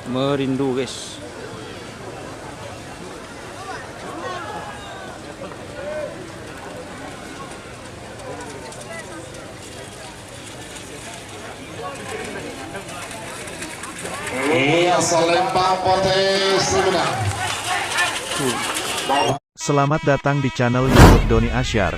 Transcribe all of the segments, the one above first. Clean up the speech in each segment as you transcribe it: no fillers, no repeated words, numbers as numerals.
Merindu guys. Iya, Selempang Potes menang. Selamat datang di channel YouTube Doni Asyar.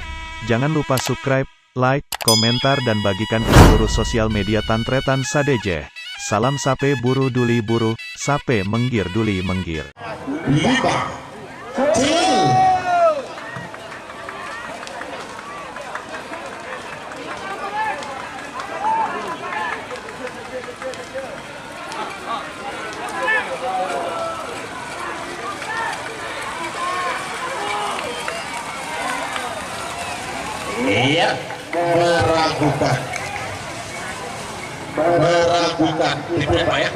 Jangan lupa subscribe, like, komentar dan bagikan ke seluruh sosial media Tantretan Sadeje. Salam sape buru duli buru, sape menggir duli menggir. 5, 4, iya, meragukan itu Pak ya.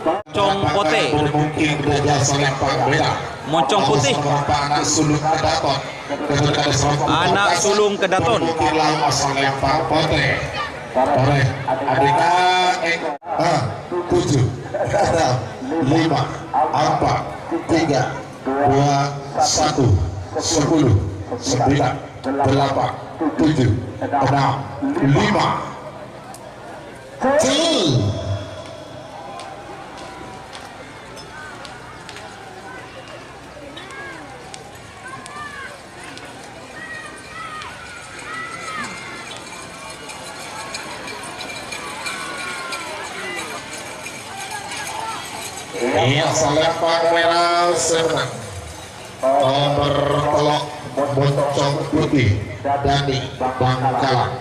Moncong putih. Mungkin belajar Selempang beda. Moncong putih. Anak sulung kedaton. Anak sulung kedaton. Mungkin lawan Selempang putih. Oleh adika 7, 6, 5, 4, 3, 2, 1, 9, 8, 7, 6, 5. Iya, Selempang merah senang. Nomor telok moncong putih Dani Bangkalan.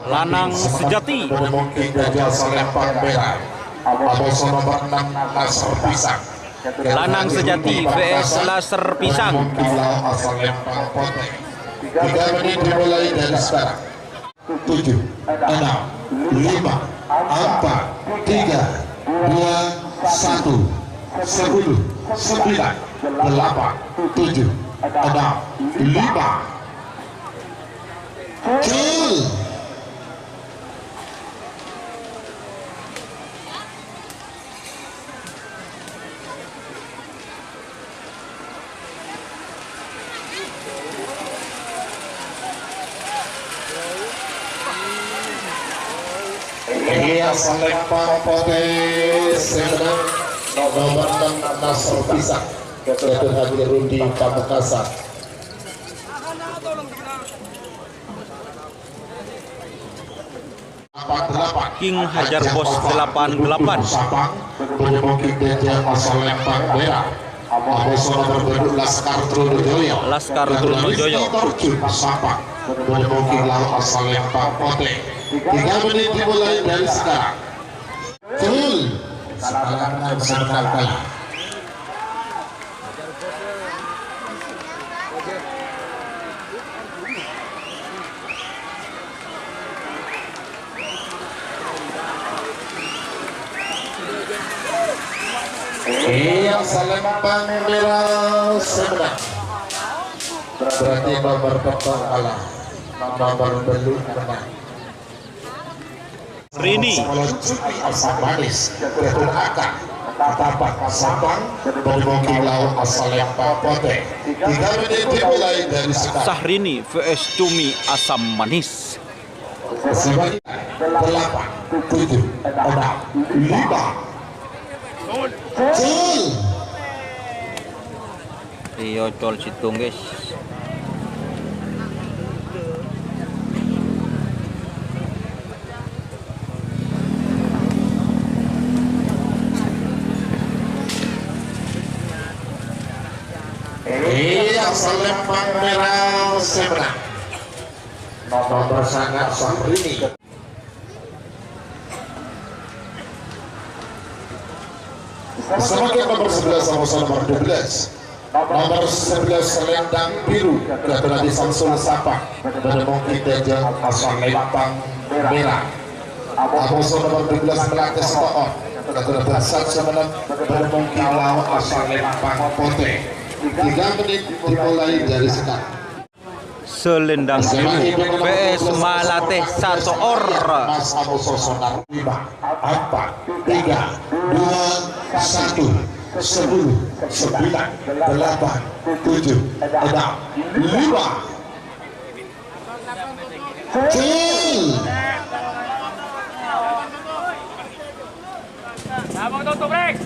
Lanang sejati. Mungkin gajah Selempang merah. Aboso nomor 6 Laser Pisang. Lanang sejati vs laser pisang. Mungkin lawan Selempang Potek. 3 menit dimulai dari sekarang. 7, 6, 5, 4, 3, 2, 1, 10, 9, 8, 7, 6, 5. Kill. Iya, Selempang Potes menang. Nomor 6 Nasr Pisang. Ketua Haji Rundi Pamekasan. King Hajar Bos 88. Sabang Mungkin gajah Selempang merah. Aboso nomor 2 Laskar Trunojoyo. Laskar Trunojoyo. Sabang Mungkin lawan Selempang Potes. 3 menit dimulai dari sekarang. Betul. Sekarang sebentar. Yang Selempang merah sebenarnya berarti nomor petang kalah, nomor belum menang. Rini. Asam manis betul akan tapak Sabang bermungkin lawan Selempang Potek. 3 menit dimulai dari sekarang. Sahrini vs Cumi asam manis. 8, 7, 6, 5. Rio col situng guys. Iya, Selempang merah sebenarnya. Nomor sangat Sahrini. Semakin nomor 11 sama nomor 12. Nomor 11 Selendang Biru Ketua di Samsul Sapang menemukan gajah Selempang merah. Aboso nomor 12 Melati Stoon Ketua Bersat Semenep menemukan lawan Selempang Potek. 3 menit dimulai dari sekarang. Selendang Biru vs Malate satu or. Mas Amoso Sonar 5, 4, 3, 2, 1, 10, 9, 8, 7, 6, 5. Kill. Abang tutup break.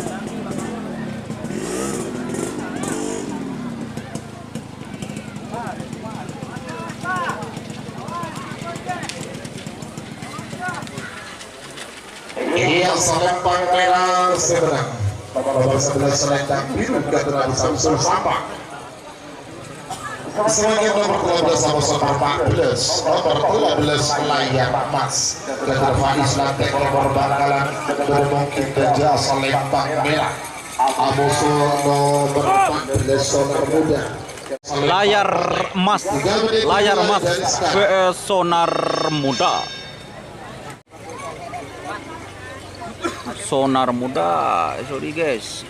Iya, selempang merah seberang. Babak 11 selendang biru Garuda Samsul Sapa. Sebagai nomor 13 sama nomor 14, nomor 13 layar emas Garuda Faiz Lantek nomor Bangkalan bermungkin gajah selempang merah. Amoso nomor 14 sonar muda. Layar emas vs Sonar Muda. Sonar Muda, sorry guys.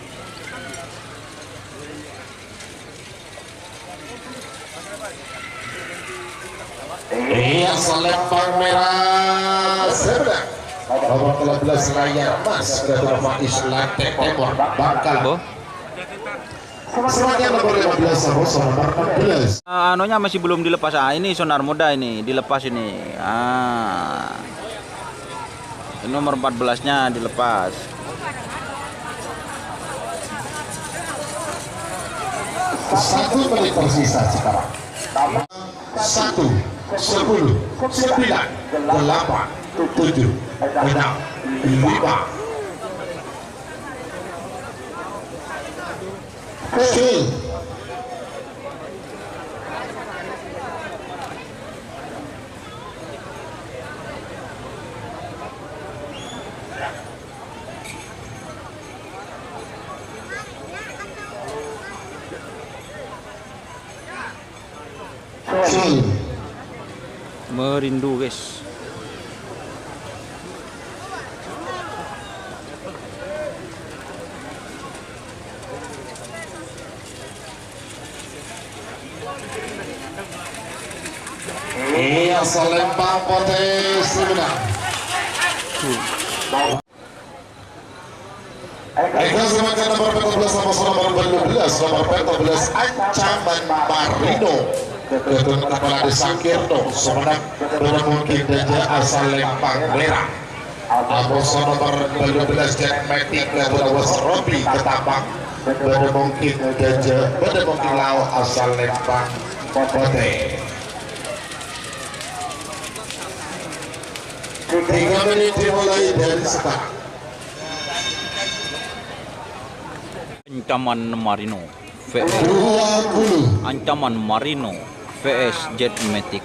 Iya, selempang merah seberang. Nomor 13 layar emas Garuda Faiz Lantek nomor Bangkalan. Selanjutnya nomor 15 sama nomor 14. Anunya masih belum dilepas. Ini Sonar Muda ini dilepas ini. Ini nomor 14-nya dilepas. Satu menit tersisa sekarang. 1, 10, 9, 8, 7, 6, 5. Kill. Kill. Merindu guys. Iya, selempang potensi menang. Semakin nomor 14 sama nomor 12, nomor 14 Ancaman Marino. Ketua Kepala Desa Kirno semenang bermungkin gajah asal Lempang merah. Amoso nomor 12 Jet Matic Garuda Wasrobi Ketapang bermungkin gajah bermungkin lau asal Lempang Pote. 3 menit dimulai dari sekarang. Ancaman Marino vs 20. Ancaman Marino vs Jet Matic.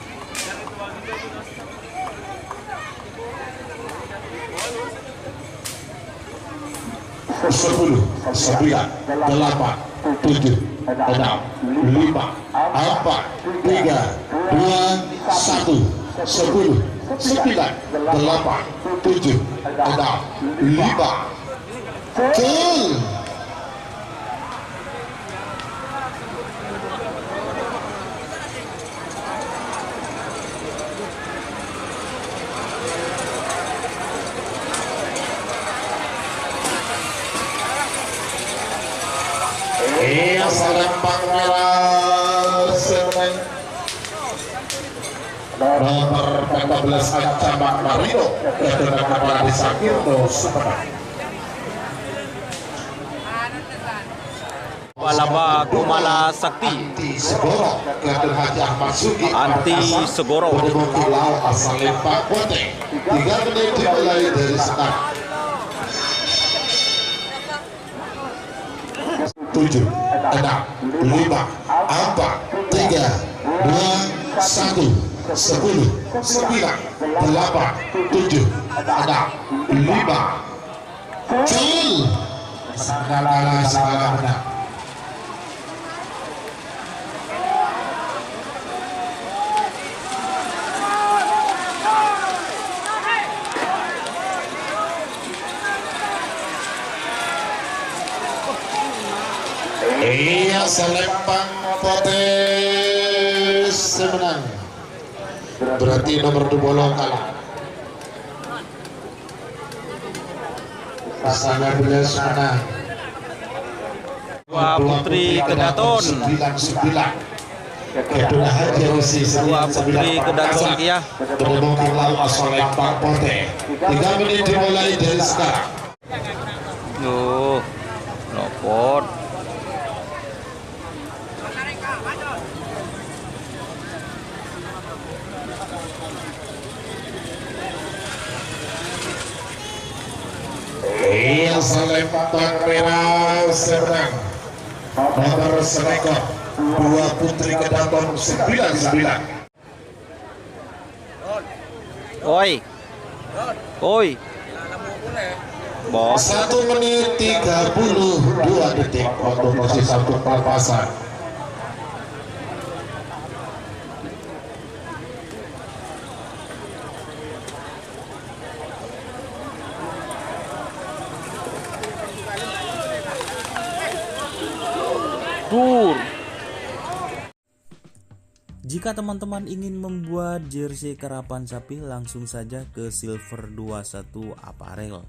Sepuluh, 9, 8, 7, 6, 5, 4, 3, 2, 1, 10, 9, 8, 7, 6, 5. Kill. Iya, selempang merah semen nomor 14 Ancaman Marino Ketua Kepala Desa Kirno Sumeneb. Walaba Kumala Sakti Anti Segoro Ketua Haji Ahmad Sugi Anti Segoro. Bermungkin lau asal Lempang Pote. 3 menit dimulai dari sekarang. 7, 6, 5, 4, 3, 2, 1, 10, 9, 8, 7, 6, 5. Kill. Segala menang. Iya, selempang potes menang. Berarti nomor 20 kalah. Pasangan 11 menang. Dua Putri Kedaton. 99. Kedua Haji Rusi Dua Putri Kedaton Kia. Menemukan lalu asal Lempang Pote. 3 menit dimulai dari sekarang. Nopot. Asal Lempang merah serang. Nomor selekor Dua Putri Kedaton 99. Oi. Bos. 1 menit 32 detik untuk posisi satu pelepasan. Jika teman-teman ingin membuat jersey karapan sapi, langsung saja ke Silver 21 Apparel.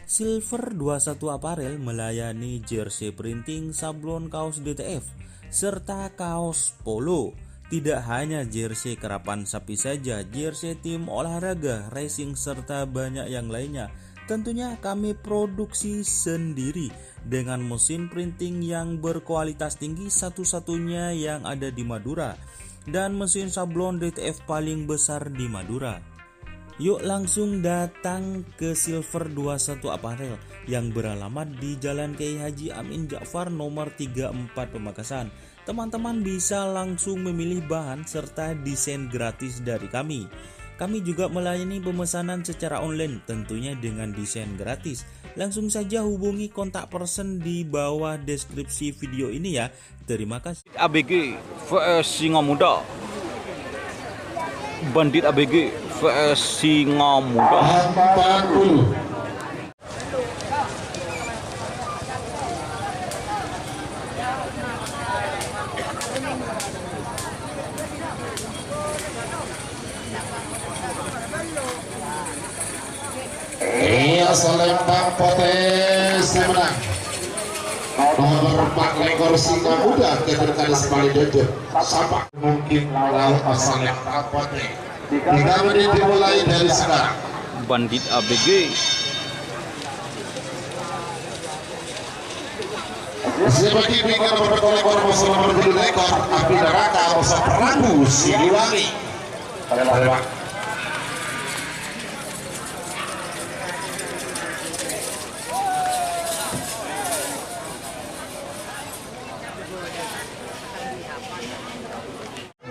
Silver 21 Apparel melayani jersey printing, sablon kaos DTF, serta kaos polo. Tidak hanya jersey karapan sapi saja, jersey tim olahraga, racing, serta banyak yang lainnya. Tentunya kami produksi sendiri dengan mesin printing yang berkualitas tinggi, satu-satunya yang ada di Madura, dan mesin sablon DTF paling besar di Madura. Yuk langsung datang ke Silver 21 Apparel yang beralamat di Jalan Kiai Haji Amin Ja'far nomor 34 Pamekasan. Teman-teman bisa langsung memilih bahan serta desain gratis dari kami. Kami juga melayani pemesanan secara online, tentunya dengan desain gratis. Langsung saja hubungi kontak person di bawah deskripsi video ini ya. Terima kasih. ABG vs Singa Muda. Bandit ABG vs Singa Muda. 40. Asal Lempang Potes menang. Nomor 4 lekor Singa Muda keberkalis kembali duduk. Sama mungkin laut asal Lempang Potes. 3 menit dimulai dari sekarang. Bandit ABG. Seperti bingkai nomor 2 lekor musuh nomor 7 lekor Api Neraka musuh Prabu Siliwangi.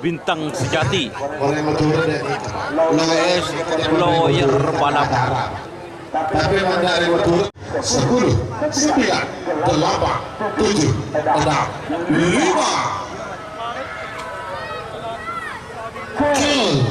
Bintang Sejati vs Lawyer Balap. Tapi dari betul 10, 9, 8, 7, 6, 5. Kill.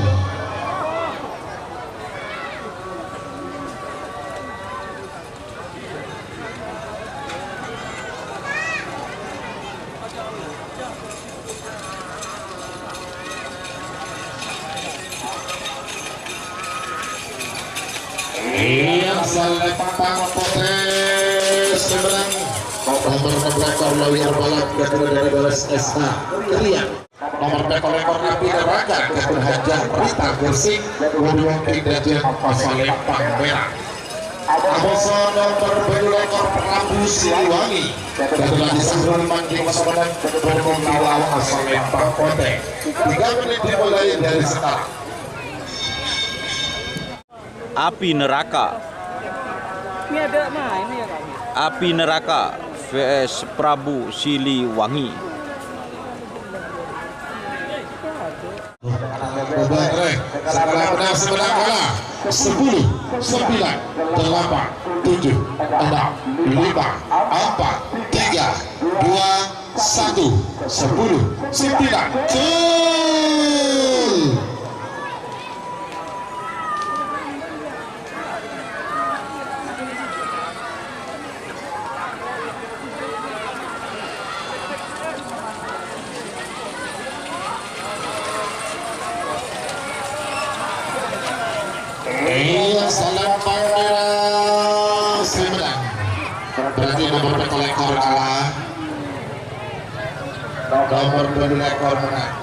Asal Lempang Potes menang. Nomor 6 lekor Lawyer Balap kedua dari Balas SH Krian. Nomor 4 lekor Api Neraka kedua Hajar Rita Gersing. Kedua Kindajen Asal Lempang Merah. Aboso nomor 7 lekor Prabu Siliwangi kedua Disahrul Manjing Sobanan berkumpilau Asal Lempang Potes. 3 menit dimulai dari sekarang. Api Neraka. Ini ada ini ya kami. Api Neraka vs Prabu Siliwangi. Setelah menang sebenarnya kalah 10, 9, 8, 7, 6, 5, 4, 3, 2, 1, 10, 9, berarti nomor 1 ekor kalah, nomor 2 ekor menang.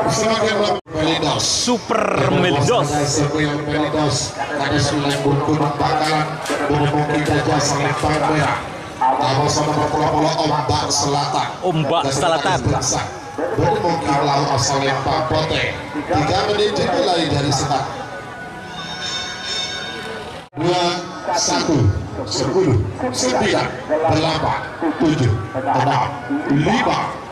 Semakin Melidos, Super Melidos. Melidos, ada Sulang Gunung Bakalan, Bumung Gajah Selempang Merah. Nomor nomor pola Ombak Selatan. Ombak Selatan. Bumung Laut Selempang Pote. 3 menit dimulai dari sekarang. 2, 1, 10, 9, 8, 7, 6, 5.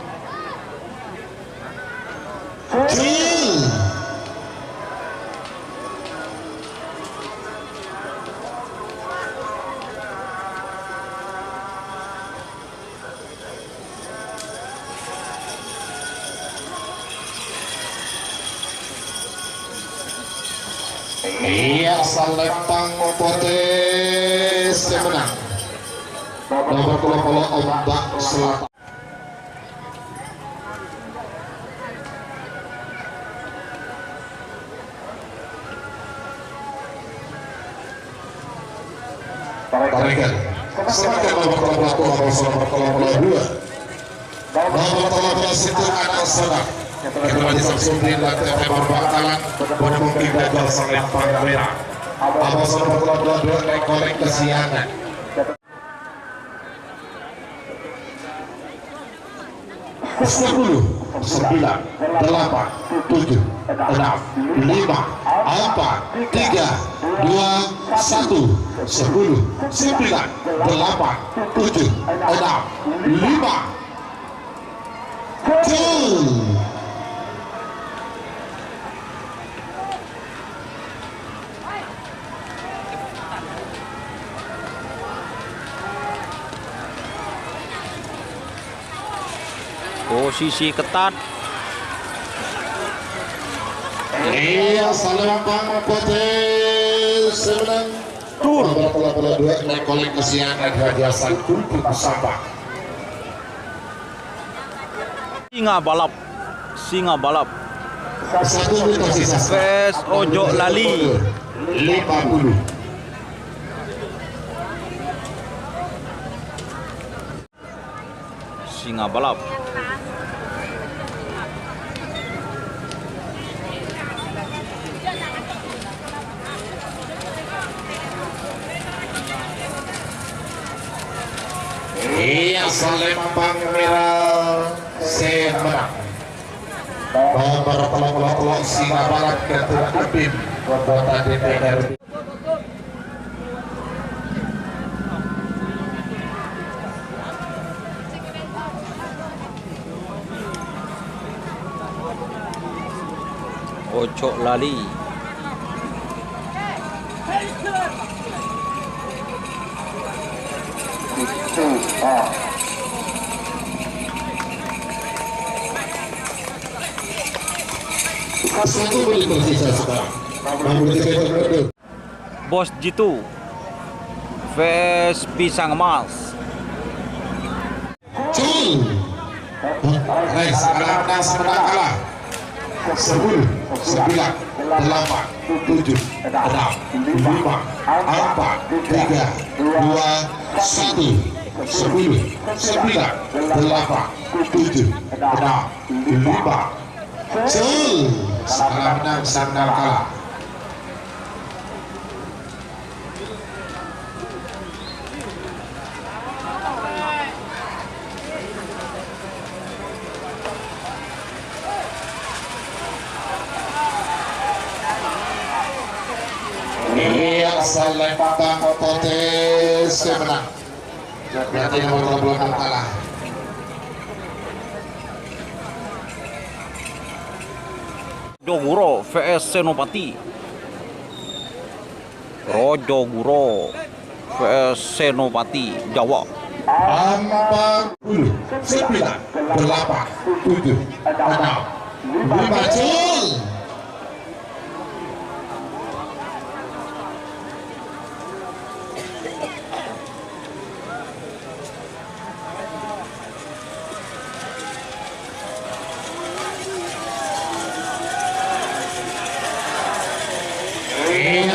Iya, Selempang Pote menang. Nomor 20 Ombak Selatan. Tarikan. Semakin nomor 2. Nomor 13 itu anak senang. Kembali Samsudin dan TV Bakalan bermungkin gagal Selempang Merah. Nomor 22 Ekolek Kesiangan. 10, 9, 8, 7, 6, 5, 4, 3, 2, 1, 10, 9, 8, 7, 6, 5. Posisi ketat. Iya, Selempang Pote menang. Tur. Nomor 22 Ekolek Kesiangan Hadiasan Kumpul Sampah. Singa balap. Satu menit tersisa. VS Ojo Lali. 50. Singa balap. Iya, Selempang Merah menang. Nomor pelok Singa Barat Ketua Abim Kota DPR. Ojo Lali. Satu menit tersisa sekarang. Bos Jitu VS Pisang Emas. Sekarang menang kalah. 10, 9, 8, 7, 6, 5, 4, 3, 2, 1, 10, 9, 8, 7, 6, 5. Sekarang menang, sekarang kalah. Iya, Selempang Pote menang. Berarti nomor 26 kalah. Rojoguro VS Senopati. Rojoguro VS Senopati Jawa. 40, 9, 8, 7, 6, 5. Iya,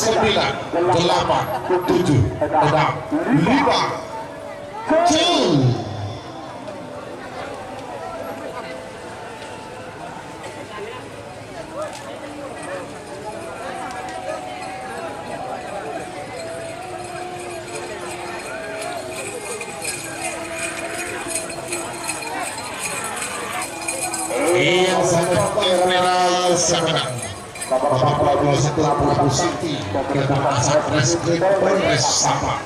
Yang sangat merah sebenarnya Bapak Prabowo setelah Prabowo Sakti ke depan Satreskrim Polres Sabang.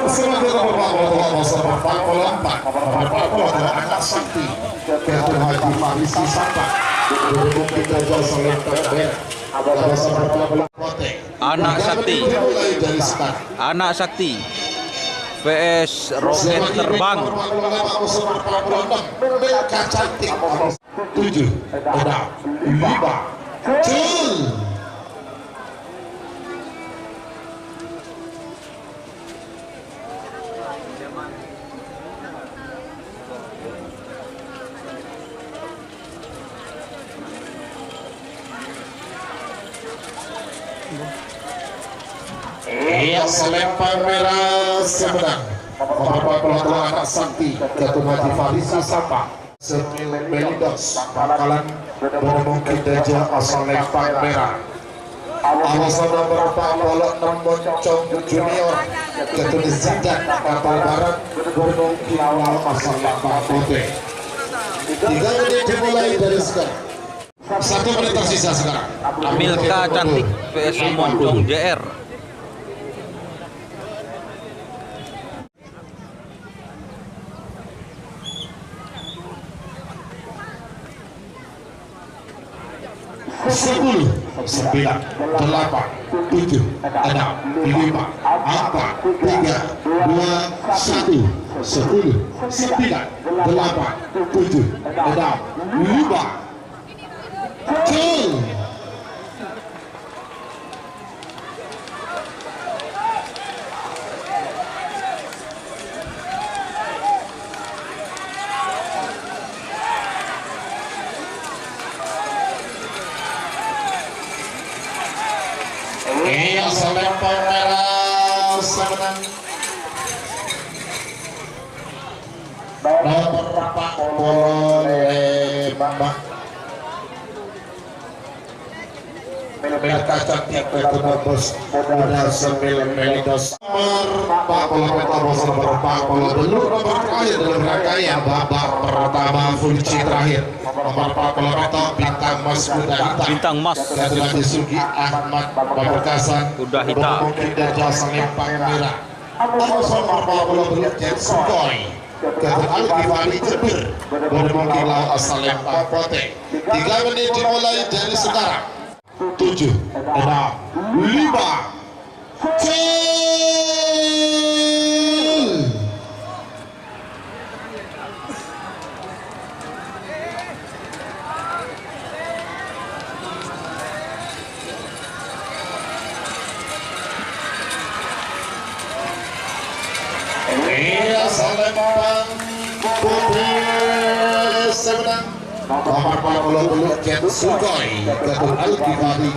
Selanjutnya Bapak Prabowo seperti Kolompak Bapak Prabowo adalah anak Sakti ke Haji Farisi Sabang. Didukung kita jasa lengkap merah. Anak Sakti. Anak Sakti vs roket terbang. 7, 6, 5, yang selempang merah sebenang Bapak Prabowo anak Sakti Ketua Haji Farisi Sabang Semil Melidos Bakalan Bermungkin Deja asal lempang merah Awasan nomor 46 Moncong Junior Ketua Zidan Kapal Barat Bermungkin Lalu asal lempang putih 3 menit dimulai dari sekarang 1 menit tersisa sekarang. Milka Cantik vs Moncong JR. Sepuluh, 9, 8, 7, 6, 5, 4, 3, 2, 1, 10, 9, 8, 7, 6, 5, yang selempang merah sebenang nomor 40 Bambang Milka Cantik Ketua Bos Muda Semil Melidos nomor 40 dulu nomor terakhir dalam rangkaian babak pertama kunci terakhir nomor 40 Bintang Mas Kuda Hitam Bintang Mas Ketua Disugi Ahmad Baberkasan Kuda Hitam. mungkin dan jasa lempang merah nomor 40 Brigjen Sugoi Ketua Al-Ghifari Jember bermungkin lawan asal lempang potek 3 menit dimulai dari sekarang 7, 6, 5, selempang putih sebenang nomor 40 Ken Sugoi Ketua Al-Kifari